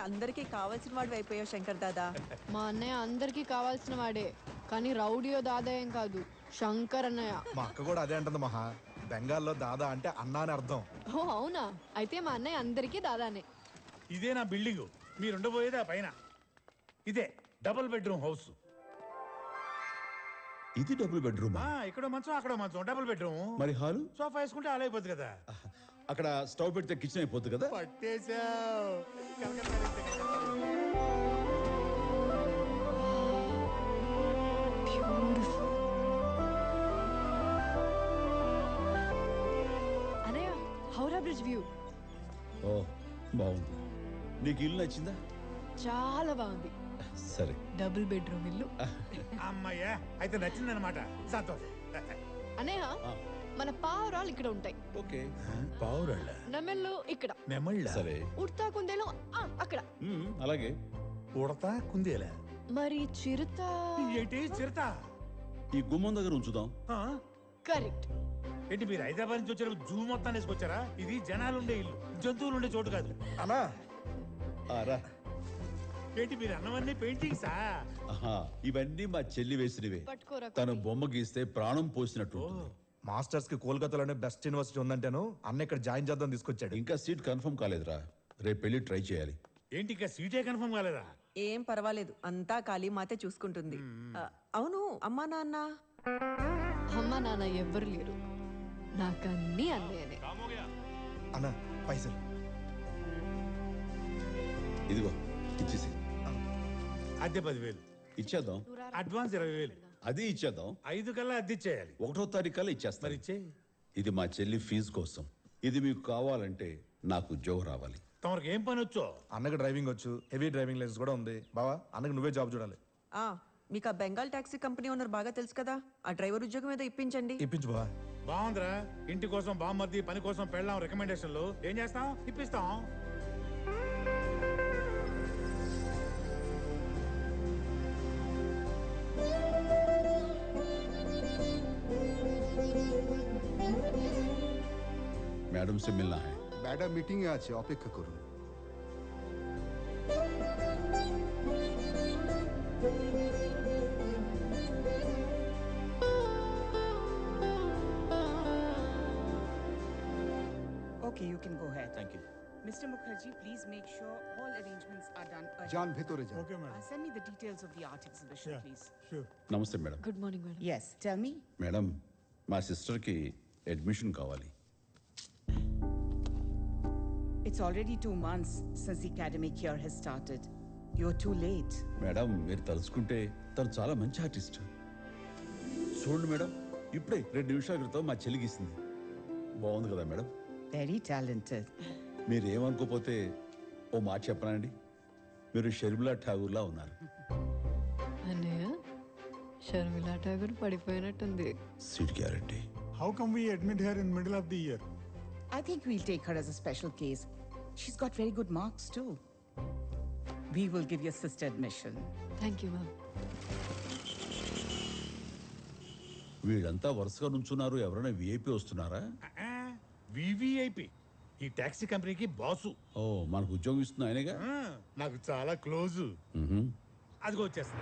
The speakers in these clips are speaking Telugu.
అందరికీ కావాల్సిన వాడు అయిపోయావు శంకర్ దాదా. మా అన్నయ్య అందరికీ కావాల్సిన వాడే, కానీ రౌడియో దాదా ఏం కాదు, శంకర్ అన్నయ్య. మా అక్క కూడా అదే అంటుంది మహా. బెంగాల్లో దాదా అంటే అన్నా అని అర్థం. ఓ అవునా, అయితే మా అన్నయ్య అందరికీ దాదానే. ఇదే నా బిల్డింగ్, మీరు ఉండబోయేది ఆ పైన. ఇదే డబుల్ బెడ్రూమ్ హౌస్. ఇది డబుల్ బెడ్రూమ్. ఇక్కడ మంచం అక్కడ మంచం, డబుల్ బెడ్రూమ్. మరి హాలు? సోఫా వేసుకుంటే అలా అయిపోద్ది కదా. అక్కడ స్టవ్ పెడితే కిచెన్ అయిపోద్ది కదా. పట్టేశావు. అన్నయ్య, హౌరా బ్రిడ్జ్ వ్యూ. ఓ బాగుంది. నీకు ఇల్లు నచ్చిందా? చాలా బాగుంది. సరే, డబుల్ బెడ్రూమ్ ఇల్లు. అమ్మయ్యా, అయితే నచ్చిందనమాట. సంతోషం. అన్నయ్య, మన పావురాలు ఇక్కడ ఉంటాయి. ఓకే. పావురాళ్ళ? నెమళ్ళు ఇక్కడ. నెమళ్ళ? సరే. ఉడతా కుందేలు అక్కడ. అలాగే. ఉడతా కుందేలా? మరి చిరుత? ఏంటి చిరుత? ఈ గుమ్మం దగ్గర ఉంచుదాం. కరెక్ట్. ఏంటి మీరు హైదరాబాద్ నుంచి వచ్చారు, జూ మొత్తాన్ని వేసుకొచ్చారా? ఇది జనాలు ఉండే ఇల్లు, జంతువులు ఉండే చోటు కాదు. అన్నా రా. ఏంటి మీరు అన్నవన్నీ పెయింటింగ్సా? ఇవన్నీ మా చెల్లి వేసినవే. పట్టుకోరా. తను బొమ్మ గీస్తే ప్రాణం పోసినట్టు. మాస్టర్స్ కి కోల్కతాలోనే బెస్ట్ యూనివర్సిటీ ఉందంటేను అన్న ఇక్కడ జాయిన్ చేద్దాం తీసుకొచ్చాడు. ఇంకా సీట్ కన్ఫర్మ్ కాలేదురా, రేపు పెళ్లి ట్రై చేయాలి. ఏంటి ఇంకా సీటే కన్ఫర్మ్ కాలేదా? ఏం పర్వాలేదు, అంతా ఖాళీ మాతే చూసుకుంటుంది. అవును, అమ్మా నాన్న? అమ్మ నాన్న ఎవ్వరు లేరు, నాకన్నీ అన్నయ్యనే. అన్న పైసలు ఇదిగో ఇచ్చేసి. అద్దె 10,000 ఇచ్చేద్దాం. అడ్వాన్స్ 20,000. అది ఇచ్చేద్దాం. 5 కల్లా అద్దె ఇచ్చేయాలి. 1వ తారీఖు కల్లా ఇచ్చేస్తాను. మరి ఇచ్చే. ఇది మా చెల్లి ఫీజు కోసం. ఇది మీకు కావాలంటే నాకు ఉద్యోగం రావాలి. తమరికి ఏం పని వచ్చో? అన్నకు డ్రైవింగ్ వచ్చు, హెవీ డ్రైవింగ్ లైసెన్స్ కూడా ఉంది. బావా అన్నకు నువ్వే జాబ్ చూడాలి. మీకు ఆ బెంగాల్ టాక్సీ కంపెనీ ఓనర్ బాగా తెలుసు కదా, ఆ డ్రైవర్ ఉద్యోగం ఏదో ఇప్పించండి. ఇప్పించు బావా. బాగుందిరా, ఇంటి కోసం బామ్మర్ది, పని కోసం పెళ్ళాం, రికమెండేషన్లు. ఏం చేస్తాం? ఇప్పిస్తాం. मैडम से मिलना है। मैडम मीटिंग আছে, অপেক্ষা করুন। Okay, you can go ahead. Thank you. Mr. Mukherjee, please make sure all arrangements are done. যান ভেতরে যান। Okay madam. Send me the details of the art exhibition, please. Sure. నమస్తే madam. Good morning madam. Yes, tell me. Madam, మా సిస్టర్కి అడ్మిషన్ కావాలి. It's already 2 months since the academic year has started. You're too late. Madam, మీరు తలుచుకుంటే తను చాలా మంచి ఆర్టిస్ట్. చూడండి మేడం, ఇప్పుడే 2 నిమిషాల క్రితం మా చెల్లి గీసింది. బాగుంది కదా మేడం? Very talented. మీరు ఏమనుకోపోతే ఓ మాట చెప్పనండి, మీరు షర్మిలా ఠాగూర్లా ఉన్నారు. అన్నయ్య, షర్మిలా ఠాగూర్ పడిపోయినట్టుంది. Seat guarantee. How come we admit her in middle of the year? I think we'll take her as a special case. She's got very good marks too. We will give your sister admission. Thank you ma'am. వీళ్ళంతా వరుసగా నుంచున్నారు. ఎవరైనా విఐపి వస్తున్నారా? వివిఐపి, ఈ టాక్సీ కంపెనీకి బాసు. ఓ, మనకు ఉద్యోగం ఇస్తుంది ఆయనగా. నాకు చాలా క్లోజ్. అదిగో వచ్చేస్తా.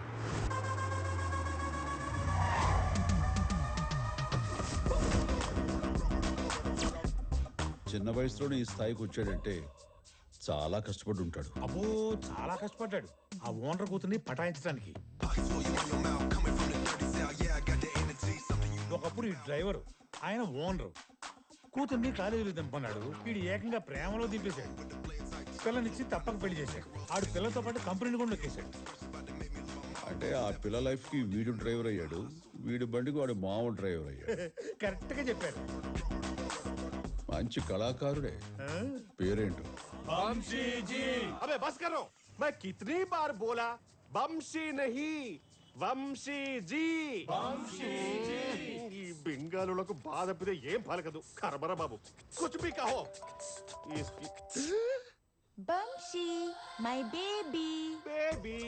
చిన్న వయసులోనే ఈ స్థాయికి వచ్చాడంటే చాలా కష్టపడి ఉంటాడు. అబ్బో, చాలా కష్టపడ్డాడు ఆ ఓనర్ కూతుర్ని పటాయించడానికి. ఒకప్పుడు ఈ డ్రైవర్, ఆయన ఓనర్, కూతుర్ని కాలేజీలో దింపన్నాడు. వీడు ఏకంగా ప్రేమలో దింపేశాడు. పిల్లనిచ్చి తప్పక పెళ్లి చేశాడు. ఆడు పిల్లలతో పాటు కంపెనీని కూడా నొక్కేశాడు. అంటే ఆ పిల్ల లైఫ్ కి వీడు డ్రైవర్ అయ్యాడు, వీడి బండికి వాడు మామూలు డ్రైవర్ అయ్యాడు. కరెక్ట్ గా చెప్పారు. మంచి కళాకారుడే. పేరేంటో? बमशी अबे बस करो, मैं कितनी बार बोला बमशी नहीं వంశీ జీ. ఈ బెంగాలులకు బాధ తప్పితే ఏం పలకదు. కరబరా బాబు, కుచ్ భీ కహో. Vamsi my baby. బేబీ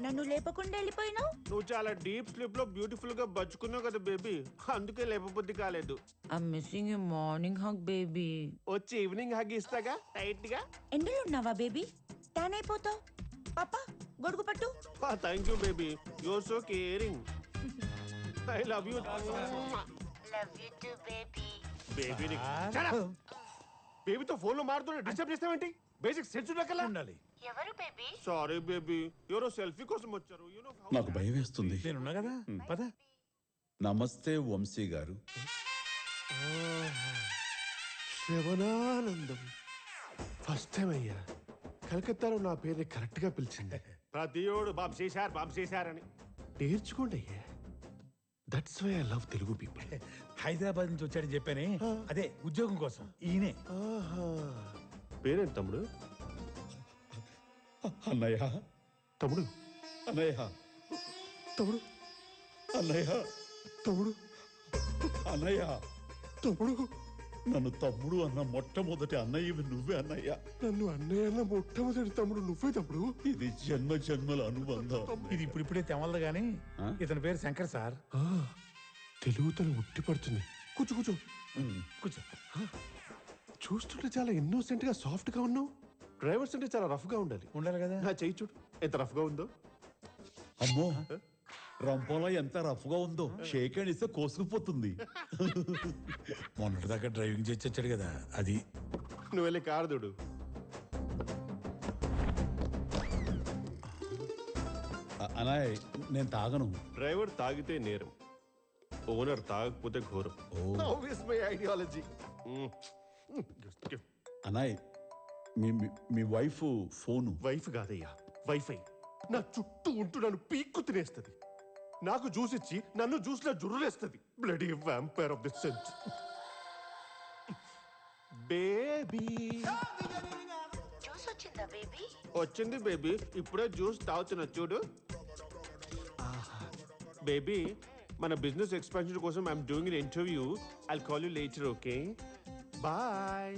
నన్ను లేపకుండా వెళ్ళిపోయినావు. నువ్వు చాలా డీప్ స్లీప్ లో బ్యూటిఫుల్ గా బచ్చుకున్నావు కదా బేబీ, అందుకే లేపబుద్ధి కాలేదు. I'm missing you morning hug baby. వచ్చి ఈవినింగ్ హగ్ ఇస్తాగా టైట్ గా. ఎండలో ఉన్నావా బేబీ? టాన్ అయిపోతావు. పాపా గొడుగు పట్టు. Thank you baby, you're so caring. I love you. Baby బేబీతో ఫోన్ లో మారుతుంటే డిస్టర్బ్ చేస్తావేంటి? బేసిక్ సెన్స్ ఉండకల్లా ఉండాలి. సారీ బేబీ, ఎవరో సెల్ఫీ కోసం వచ్చారు. You know how- నాకు భయం వేస్తుంది. నేనున్నా కదా, పద. నమస్తే వంశీ గారు. శ్రవణానందం ఫస్ట్ టైం అయ్యా కలకత్తాలో నా పేరుని కరెక్ట్ గా పిలిచింది. ప్రతియోడు బాబు చేశారని నేర్చుకోండి అయ్యా. That's why I love Telugu people. Hyderabad నుంచి వచ్చాడని చెప్పానే, అదే ఉద్యోగం కోసం. ఈయనే. పేరేంటి తమ్ముడు? అన్నయ్య, తమ్ముడు అన్నయ్య, తమ్ముడు అన్నయ్య, తమ్ముడు అన్నయ్య. తమ్ముడు నన్ను తమ్ముడు అన్న మొట్టమొదటి అన్నయ్యవి నువ్వే అన్నయ్య. నన్ను అన్నయ్య అన్న మొట్టమొదటి తమ్ముడు నువ్వే తమ్ముడు. ఇది జన్మ జన్మల అనుబంధం. ఇది ఇప్పుడిప్పుడే తెమలదు గాని ఇతని పేరు శంకర్ సార్. తెలుగు తను ఉట్టి పడుతుంది. కూర్చో కూర్చో కూర్చో. చూస్తుంటే చాలా ఇన్నోసెంట్ గా సాఫ్ట్ గా ఉన్నావు. డ్రైవర్స్ అంటే చాలా రఫ్ గా ఉండాలి. ఉండాలి కదా. నా చెయ్యి చూడు ఎంత రఫ్ గా ఉందో. అమ్మో, రంపంలో ఎంత రఫ్ గా ఉందో. షేక్ హ్యాండ్ ఇస్తే కోసుకుపోతుంది. మొన్నటి దాకా డ్రైవింగ్ చేసి వచ్చాడు కదా, అది. నువ్వు వెళ్ళి కారు చూడు. అనాయ్, నేను తాగను. డ్రైవర్ తాగితే నేరం, ఓనర్ తాగకపోతే ఘోరం. My ideology. Annoy, me wife phone. Wife కాదయ్యా, వైఫై. నా చుట్టూ ఉంటూ నన్ను పీక్కు తినేస్తుంది. నాకు జ్యూస్ ఇచ్చి నన్ను జ్యూస్ లో జుర్రులేస్తుంది. Bloody vampire of the century. Baby వచ్చింది బేబీ, ఇప్పుడే జ్యూస్ తాగుతున్నా చూడు. బేబీ, మన బిజినెస్ ఎక్స్పాన్షన్ కోసం I'm doing an interview. I'll call you later, okay? Bye.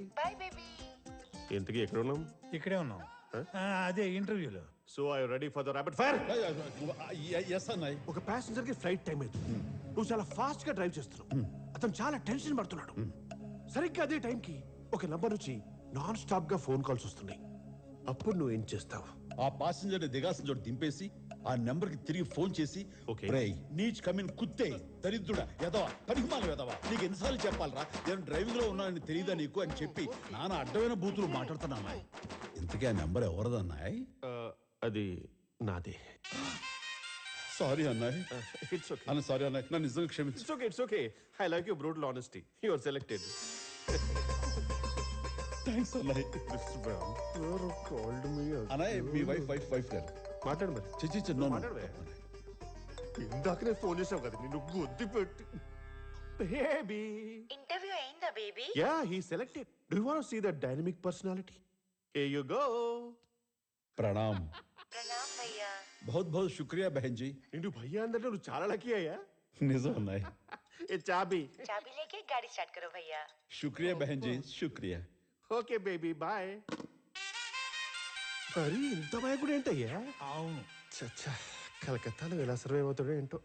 ఇంతకీ ఎక్కడ ఉన్నాం? ఇక్కడే ఉన్నాం. అదే ఇంటర్వ్యూలో. So I ready for the rapid fire. Yes అన్నాయ్. ఒక ప్యాసింజర్ కి ఫ్లైట్ టైం అవుతుంది. నువ్వు చాలా ఫాస్ట్ గా డ్రైవ్ చేస్తున్నావు. అతను చాలా టెన్షన్ పడుతున్నాడు. సరిగ్గా అదే టైంకి ఒక నంబర్ నుంచి నాన్ స్టాప్ గా ఫోన్ కాల్స్ వస్తున్నాయి. అప్పుడు నువ్వు ఏం చేస్తావు? ఆ పాసింజర్ దిగాల్సిన చోటు దింపేసి ఆ నెంబర్ కి తిరిగి ఫోన్ చేసి, Okay. రేయ్ నీచ్ కమిన్ కుత్తే దరిద్రుడా ఎదవా పనికిమాల ఎదవా, నీకు ఎన్నిసార్లు చెప్పాలరా నేను డ్రైవింగ్ లో ఉన్నానని తెలియదా నీకు అని చెప్పి నాన్న అడ్డమైన బూతులు మాట్లాడుతున్నా. ఇంతకీ ఆ నెంబర్ ఎవరిదన్నాయ్? అది నాదే. సారీ అన్నాయ్. It's okay. అన్న సారీ అన్నాయ్, నన్ను నిజంగా క్షమించు. It's okay. It's okay. I like your brutal honesty. You are selected. Thanks అన్నాయ్. అన్నాయ్, మీ వైఫ్ గారు మాట్లాడు మరి. చిచి మాట్లాడవే. ఇందాకనే ఫోన్ చేసావు కదా, నిన్ను గుద్ది పెట్టి. బేబీ, ఇంటర్వ్యూ అయిందా baby? Yeah, he selected. Do you want to see that dynamic personality? Here you go. ప్రణామ్. प्रणाम भैया। बहुत बहुत शुक्रिया बहन जी. నిన్ను భయ్యా అంటే నువ్వు చాలా లక్కీ అయ్యా. నిజం అన్నాయ్. ఏ చాబీ. चाबी लेके गाड़ी स्टार्ट करो भैया। शुक्रिया बहन जी, शुक्रिया. Okay baby, bye. మరి ఇంత భయకుడు ఏంటయ్యా? అవును. చచ్చా, కలకత్తాలో ఎలా సర్వే అవుతాడో ఏంటో.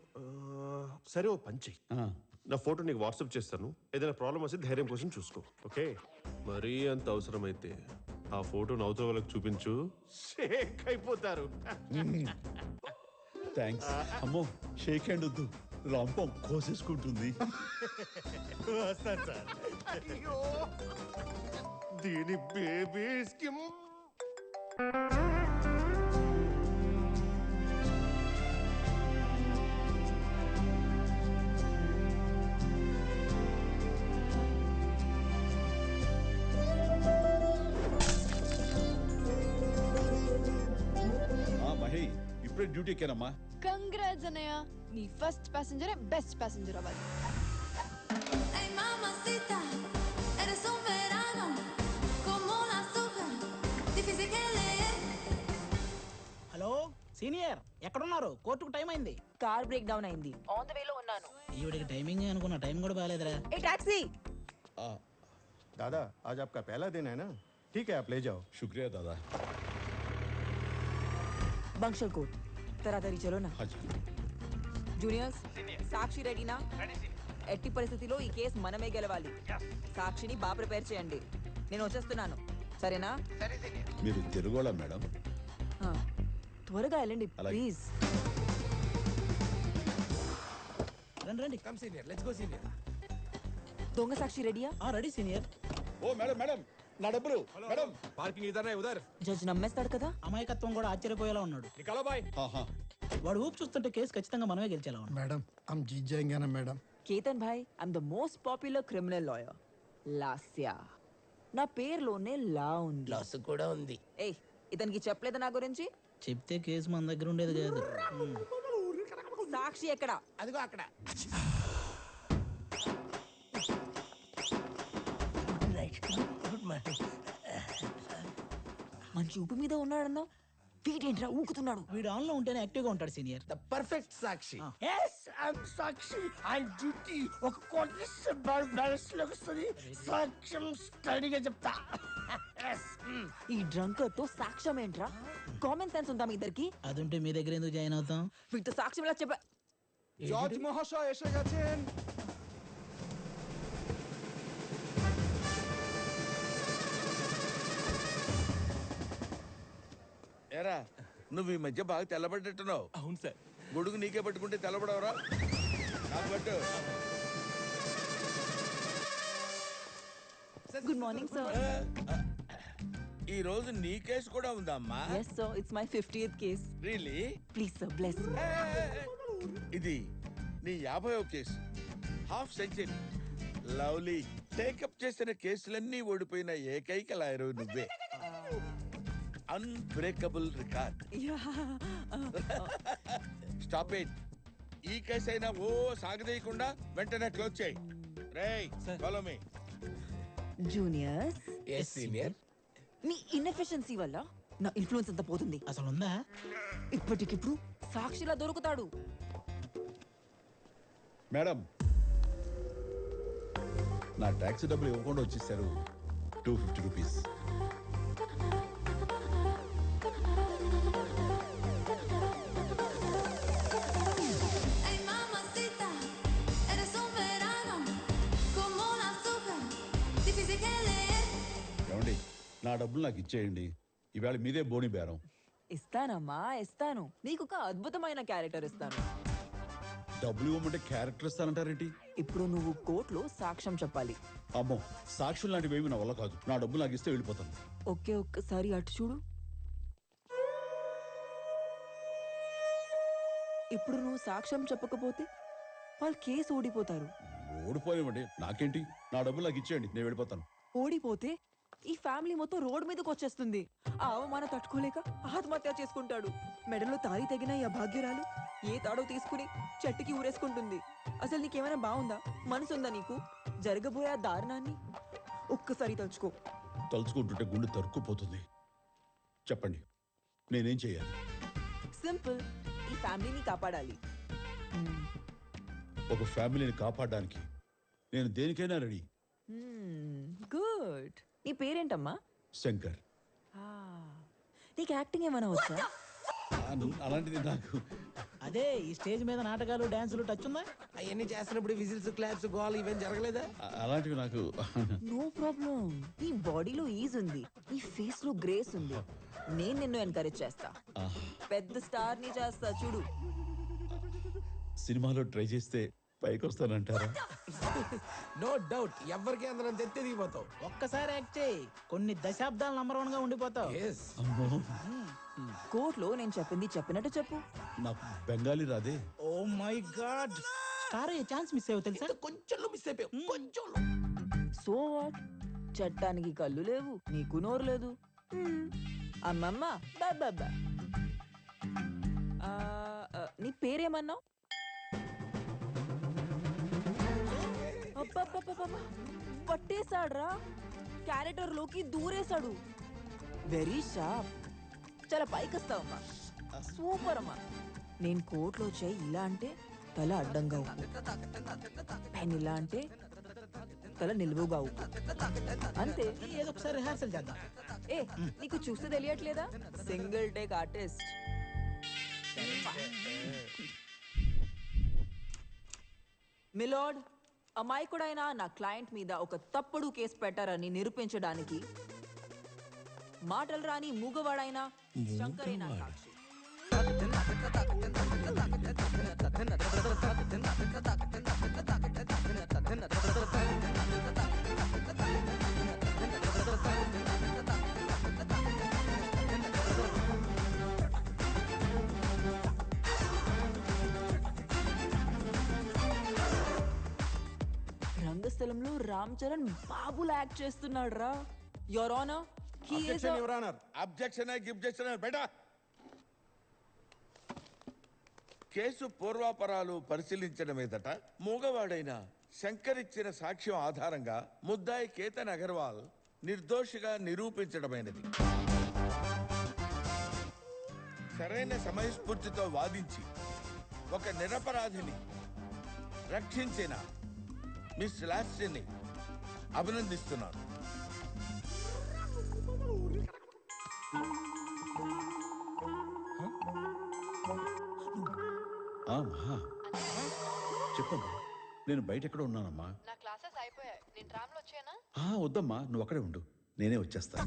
సరే, ఓ పని చెయ్యి. ఆ, నా ఫోటో నీకు వాట్సాప్ చేస్తాను. ఏదైనా ప్రాబ్లం వస్తే ధైర్యం కోసం చూసుకో, ఓకే? మరీ అంత అవసరమైతే ఆ ఫోటో నవ్వుతో వాళ్ళకి చూపించు, షేక్ అయిపోతారు. థ్యాంక్స్. అమ్మో, షేక్ హ్యాండ్ వద్దు, రంపం కోసేసుకుంటుంది. వస్తాను సార్. అయ్యో, దీని బేబీ స్కిమ్. మహి, ఇప్పుడే డ్యూటీ ఎక్కానమ్మా. కంగ్రాట్స్ అన్నయ్య, నీ ఫస్ట్ ప్యాసింజరే బెస్ట్ ప్యాసింజర్ అవ్వాలి. హలో సీనియర్, ఎక్కడున్నారు? కోర్టుకు టైం అయింది. కార్ బ్రేక్ డౌన్ అయింది, ఆన్ ద వే లో ఉన్నాను. ఈవిడికి టైమింగ్ అనుకున్నా, టైం కూడా బాగాలేదురా. ఏ టాక్సీ. दादा आज आपका पहला दिन है ना, ठीक है आप ले जाओ. शुक्रिया दादा. బంక్షల్ కోట్. తరాతరి చలో నా हाँ जी జూనియర్స్ సాక్షి రెడీనా ఎట్టి పరిస్థితిలో ఈ కేసు మనమే గెలవాలి సాక్షిని బాగా ప్రిపేర్ చేయండి నేను వచ్చేస్తున్నాను సరేనా మీరు తెలుగోళ మేడం ఆ, త్వరగా వెళ్ళండి అలాగే. ప్లీజ్ రండి రండి దొంగ సాక్షి రెడీయా రెడీ సీనియర్. ఓ మేడం మేడం నా డబ్బులు మేడం పార్కింగ్ ఇదర్ ఉదర్ జడ్జి నమ్మేస్తాడు కదా అమాయకత్వం కూడా ఆశ్చర్యపోయేలా ఉన్నాడు. నికాలో బాయ్ हाँ हाँ వాడు ఊపు చూస్తుంటే కేసు ఖచ్చితంగా మనమే గెలిచేలా ఉన్నాడు. मैडम हम जीत जाएंगे ना madam Ketan Bhai I'm the most popular criminal lawyer Lasya నా పేరులోనే లా ఉంది లాస్ కూడా ఉంది. ఏయ్ ఇతనికి చెప్పలేదు నా గురించి చెప్తే కేసు మన దగ్గర ఉండేది కాదు. సాక్షి ఎక్కడ అదిగో అక్కడ. Good morning. మంచి ఊపు మీద ఉన్నాడన్నా వీడేంట్రా ఊకుతున్నాడు వీడు ఆన్ లో ఉంటేనే యాక్టివ్ గా ఉంటాడు senior. The perfect Sakshi. Yes I'm Sakshi. I'm duty. ఒక కోటేశ్వర బ్యాలెన్స్ లోకి వస్తుంది. సాక్ష్యం స్టడీగా చెప్తా. ఈ డ్రంకర్ తో సాక్ష్యం ఏంట్రా కామన్ సెన్స్ ఉందా మీ ఇద్దరికి అది ఉంటే మీ దగ్గర ఎందుకు జాయిన్ అవుతాం? వీటితో సాక్ష్యం ఎలా చెప్ప জজ মহাশয় এসে গেছেন ఎరా నువ్వు ఈ మధ్య బాగా తెల్లబడ్డట్టున్నావు. అవును సార్ గొడుగు నీకే పట్టుకుంటే తెల్లబడవరా? నాకు పట్టు. గుడ్ మార్నింగ్ సార్ ఈ రోజు నీ కేసు కూడా ఉందమ్మా. Yes sir it's my 50th case really? Please sir bless me ఇది నీ 50వ case. Half century. Lovely. Take up చేసిన కేసులన్నీ ఓడిపోయిన ఏకైక లాయరు నువ్వే. Unbreakable record. Stop it. ఈ కేసు అయినా ఓ సాగదీయకుండా వెంటనే క్లోజ్ చేయి. రేయ్ follow me. Juniors yes senior. మీ ఇన్ఎఫిషియన్సీ వల్ల నా ఇన్ఫ్లుయెన్స్ అంతా పోతుంది అసలు ఉందా? ఇప్పటికిప్పుడు సాక్షిలా దొరుకుతాడు మేడం నా ట్యాక్సీ డబ్బులు ఇవ్వకుండా వచ్చేసారు. 250 rupees. Ay mamacita, eres un verano, como un azúcar, difícil que leer. ఏమండి నా డబ్బులు నాకు ఇచ్చేయండి. ఈవేళ మీదే బోని బేరం. ఇస్తానమ్మా ఇస్తాను నీకు ఒక అద్భుతమైన క్యారెక్టర్ ఇస్తాను డబ్బులు ఇవ్వమంటే క్యారెక్టర్ ఇస్తానంటారేంటి? ఇప్పుడు నువ్వు కోర్టులో సాక్ష్యం చెప్పాలి అమ్మో సాక్షులు లాంటివి ఏమి నా వల్ల కాదు. నా డబ్బులు నాకు ఇస్తే వెళ్ళిపోతాను. ఒక్కసారి అటు చూడు ఇప్పుడు నువ్వు సాక్ష్యం చెప్పకపోతే వాళ్ళు కేసు ఓడిపోతారు ఓడిపోయామండి నాకేంటి? నా డబ్బులు నాకు ఇచ్చేయండి, నేను వెళ్ళిపోతాను. ఓడిపోతే ఈ ఫ్యామిలీ మొత్తం రోడ్ మీదకి వచ్చేస్తుంది ఆ అవమానం తట్టుకోలేక ఆత్మహత్య చేసుకుంటాడు మెడలో తాళి తెగిన ఈ అభాగ్యురాలు ఏ తాడో తీసుకుని చెట్టుకి ఊరేసుకుంటుంది అసలు నీకేమైనా బాగుందా మనసుందా నీకు జరగబోయే ఆ దారుణాన్ని ఒక్కసారి తలుచుకో తలుచుకుంటుంటే గుండె తరుక్కుపోతుంది. చెప్పండి నేనేం చేయాలి? సింపుల్ ఈ ఫ్యామిలీని కాపాడాలి ఒక ఫ్యామిలీని కాపాడడానికి నేను దేనికైనా రెడీ. గుడ్ నీ పేరేంటమ్మా శంకర్. నీకు యాక్టింగ్ ఏమైనా వచ్చా అలాంటిది నాకు అదే ఈ స్టేజ్ మీద నాటకాలు డాన్సులు టచ్ ఉందా? అవన్నీ చేస్తున్నప్పుడు విజిల్స్ క్లాప్స్ గోల్ ఇవేం జరగలేదా? అలాంటివి నాకు నో ప్రాబ్లం నీ బాడీలో ఈజ్ ఉంది నీ ఫేస్ లో గ్రేస్ ఉంది నేను నిన్ను ఎంకరేజ్ చేస్తా పెద్ద స్టార్ ని చేస్తా చూడు సినిమాలో ట్రై చేస్తే పైకి వస్తానంటారా? No doubt. ఎవరికి అందరం తెత్తే దిగిపోతావు. ఒక్కసారి యాక్ట్ చేయి కొన్ని దశాబ్దాలు నంబర్ 1 గా ఉండిపోతావు. అమ్మో కోర్టులో నేను చెప్పింది చెప్పినట్టు చెప్పు నాకు బెంగాలీ రాదే. ఓ మై గాడ్ స్టార్ అయ్యే ఛాన్స్ మిస్ అయ్యావు తెలుసా? కొంచెం మిస్ అయిపోయావు. కొంచెం. సో వాట్ చట్టానికి కళ్ళు లేవు నీకు నోరు లేదు అమ్మమ్మ బాబా నీ పేరేమన్నావు పట్టేశాడ్రా క్యారెక్టర్ లోకి దూరేశాడు వెరీ షార్ప్ చాలా పైకి వస్తావమ్మా సూపర్ అమ్మా నేను కోర్టులో చేయి ఇలా అంటే తల అడ్డంగా ఉప్పు పెన్ ఇలా అంటే తల నిలువుగా ఉప్పు అంతే ఏదో ఒకసారి రిహార్సల్ చేద్దాం. ఏ నీకు చూస్తే తెలియట్లేదా సింగిల్ టేక్ ఆర్టిస్ట్ మిలార్డ్, అమాయకుడైన నా క్లయింట్ మీద ఒక తప్పుడు కేసు పెట్టారని నిరూపించడానికి మాటలు రాని మూగవాడైన శంకరే నా సాక్షి. రంగస్థలంలో రామ్ చరణ్ బాబులా యాక్ట్ చేస్తున్నాడు రా. Your honour, he is Objection, a- Your Honor. Objection, objection, బయట. కేసు పూర్వాపరాలు పరిశీలించడం మీదట మూగవాడైన శంకర్ ఇచ్చిన సాక్ష్యం ఆధారంగా ముద్దాయి కేతన్ అగర్వాల్ నిర్దోషిగా నిరూపించడమైనది. సరైన సమయస్ఫూర్తితో వాదించి ఒక నిరపరాధిని రక్షించిన మిస్ లాస్టిని అభినందిస్తున్నాను. చెప్పమ్మా, నేను బయట ఎక్కడ ఉన్నానమ్మా. నా క్లాసెస్ అయిపోయాయి, నేను ట్రామ్లో వచ్చానా? వద్దమ్మా, నువ్వు అక్కడే ఉండు, నేనే వచ్చేస్తా.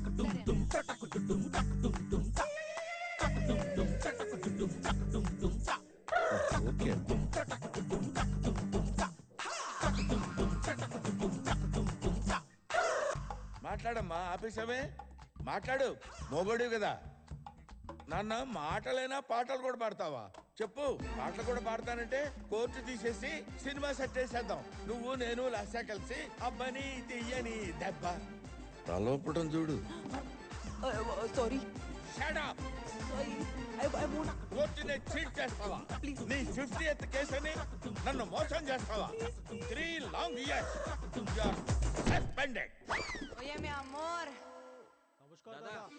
ఓకే. మాట్లాడమ్మా, ఆపేసామే. మాట్లాడు, మోగోడు కదా. నాన్న, మాటలైనా పాటలు కూడా పాడతావా? చెప్పు. పాటలు కూడా పాడతానంటే కోర్టు తీసేసి సినిమా సెట్ చేసేద్దాం. నువ్వు నేను లాస్యా కలిసి అబ్బని తీయని దెబ్బ తలోపడం చూడు. సారీ. Shut up! కోర్టుని చీట్ చేస్తావా? నీ 50th కేసుని నన్ను మోసం చేస్తావా? 3 long years. You are suspended. Oye, mi amor. Dada